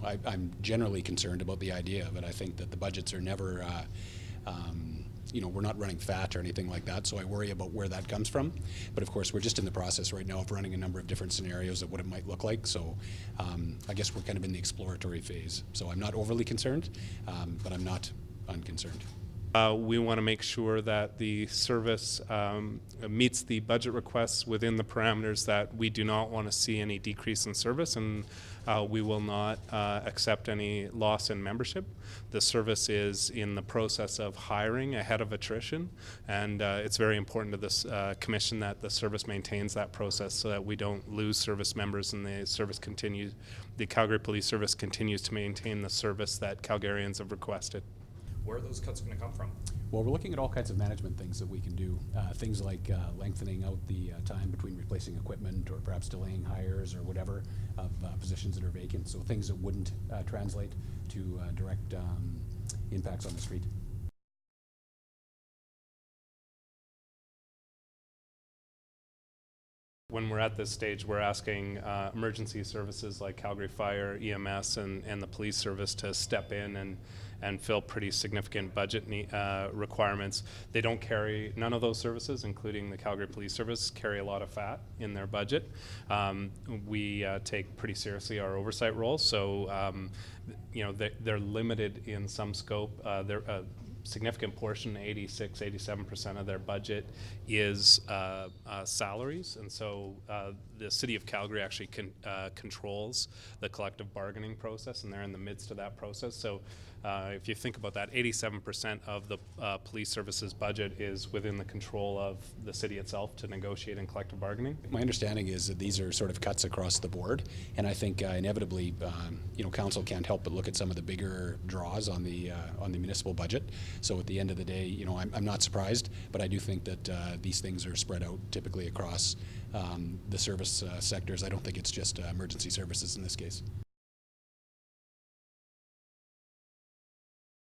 I'm generally concerned about the idea of it. I think that the budgets are never, we're not running fat or anything like that, so I worry about where that comes from. But of course, we're just in the process right now of running a number of different scenarios of what it might look like. So I guess we're kind of in the exploratory phase. So I'm not overly concerned, but I'm not unconcerned. We want to make sure that the service meets the budget requests within the parameters that we do not want to see any decrease in service, and we will not accept any loss in membership. The service is in the process of hiring ahead of attrition, and it's very important to this commission that the service maintains that process so that we don't lose service members and the Calgary Police Service continues to maintain the service that Calgarians have requested. Where are those cuts going to come from? Well, we're looking at all kinds of management things that we can do. Things like lengthening out the time between replacing equipment or perhaps delaying hires or whatever of positions that are vacant. So things that wouldn't translate to direct impacts on the street. When we're at this stage, we're asking emergency services like Calgary Fire, EMS, and the police service to step in and fill pretty significant budget requirements. They don't carry, none of those services, including the Calgary Police Service, carry a lot of fat in their budget. We take pretty seriously our oversight role, so they're limited in some scope. They're significant portion, 86-87% of their budget is salaries, and so the City of Calgary actually controls the collective bargaining process, and they're in the midst of that process. So if you think about that, 87% of the police services budget is within the control of the city itself to negotiate in collective bargaining. My understanding is that these are sort of cuts across the board, and I think inevitably, council can't help but look at some of the bigger draws on the municipal budget. So at the end of the day, I'm not surprised, but I do think that these things are spread out typically across the service sectors. I don't think it's just emergency services in this case.